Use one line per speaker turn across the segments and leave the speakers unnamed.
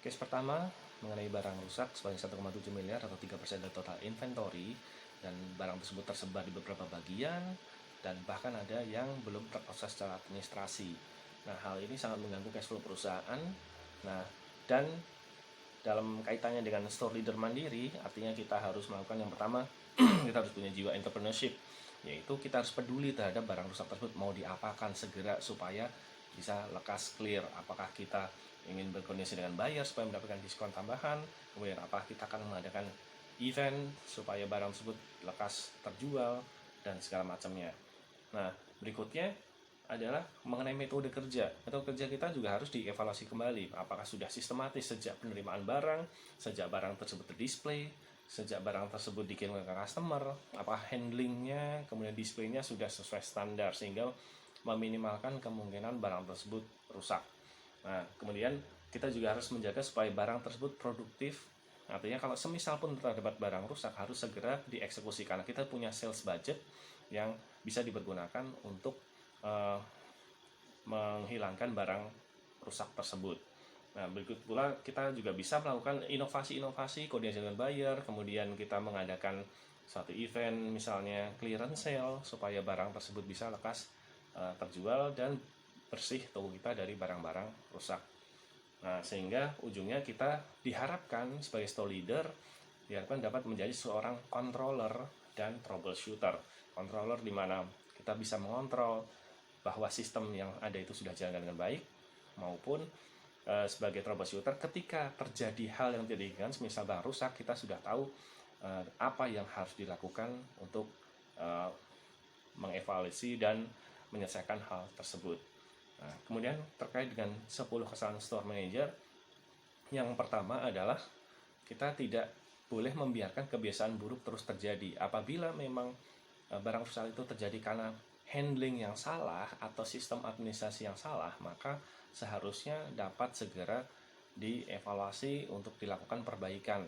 Case pertama mengenai barang rusak sebanyak 1,7 miliar atau 3% dari total inventory, dan barang tersebut tersebar di beberapa bagian dan bahkan ada yang belum terproses secara administrasi. Nah, hal ini sangat mengganggu cash flow perusahaan. Nah, dan dalam kaitannya dengan store leader mandiri, artinya kita harus melakukan yang pertama, kita harus punya jiwa entrepreneurship, yaitu kita harus peduli terhadap barang rusak tersebut mau diapakan segera supaya bisa lekas clear. Apakah kita ingin berkoordinasi dengan buyer supaya mendapatkan diskon tambahan, kemudian apakah kita akan mengadakan event supaya barang tersebut lekas terjual, dan segala macamnya. Nah, berikutnya adalah mengenai metode kerja. Metode kerja kita juga harus dievaluasi kembali. Apakah sudah sistematis sejak penerimaan barang, sejak barang tersebut terdisplay, sejak barang tersebut dikirimkan ke customer, apakah handlingnya, kemudian displaynya sudah sesuai standar sehingga meminimalkan kemungkinan barang tersebut rusak. Nah, kemudian kita juga harus menjaga supaya barang tersebut produktif. Artinya kalau semisal pun terdapat barang rusak harus segera dieksekusi karena kita punya sales budget yang bisa dipergunakan untuk menghilangkan barang rusak tersebut. Nah, berikut pula kita juga bisa melakukan inovasi-inovasi koordinasi dengan buyer, kemudian kita mengadakan satu event misalnya clearance sale supaya barang tersebut bisa lekas terjual dan bersih toko kita dari barang-barang rusak. Nah, sehingga ujungnya kita diharapkan sebagai store leader diharapkan dapat menjadi seorang controller dan troubleshooter. Controller di mana kita bisa mengontrol bahwa sistem yang ada itu sudah jalan dengan baik, maupun sebagai troubleshooter ketika terjadi hal yang tidak diinginkan, misal barang rusak, kita sudah tahu apa yang harus dilakukan untuk mengevaluasi dan menyelesaikan hal tersebut. Nah, kemudian terkait dengan 10 kesalahan store manager, yang pertama adalah kita tidak boleh membiarkan kebiasaan buruk terus terjadi. Apabila memang barang rusak itu terjadi karena handling yang salah atau sistem administrasi yang salah, maka seharusnya dapat segera dievaluasi untuk dilakukan perbaikan.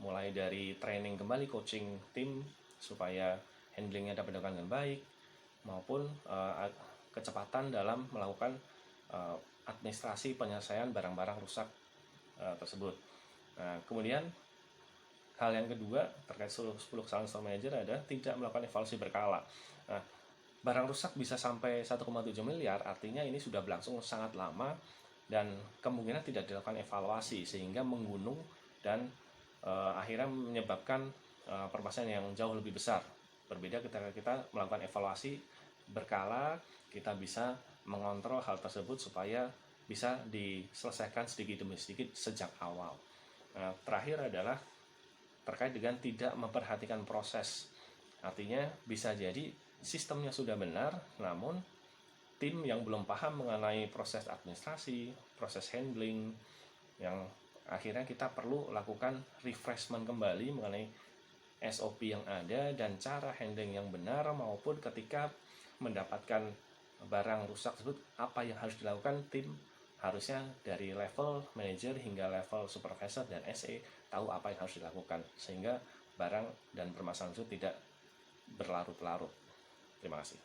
Mulai dari training kembali, coaching tim supaya handlingnya dapat dilakukan dengan baik, maupun kecepatan dalam melakukan administrasi penyelesaian barang-barang rusak tersebut. Nah, kemudian hal yang kedua terkait 10 kesalahan store manager adalah tidak melakukan evaluasi berkala. Nah, barang rusak bisa sampai 1,7 miliar, artinya ini sudah berlangsung sangat lama dan kemungkinan tidak dilakukan evaluasi sehingga menggunung dan akhirnya menyebabkan permasalahan yang jauh lebih besar. Berbeda ketika kita melakukan evaluasi berkala, kita bisa mengontrol hal tersebut supaya bisa diselesaikan sedikit demi sedikit sejak awal. Nah, terakhir adalah terkait dengan tidak memperhatikan proses. Artinya bisa jadi sistemnya sudah benar, namun tim yang belum paham mengenai proses administrasi, proses handling, yang akhirnya kita perlu lakukan refreshment kembali mengenai SOP yang ada dan cara handling yang benar, maupun ketika mendapatkan barang rusak tersebut apa yang harus dilakukan. Tim harusnya dari level manager hingga level supervisor dan SE tahu apa yang harus dilakukan sehingga barang dan permasalahan itu tidak berlarut-larut. Terima kasih.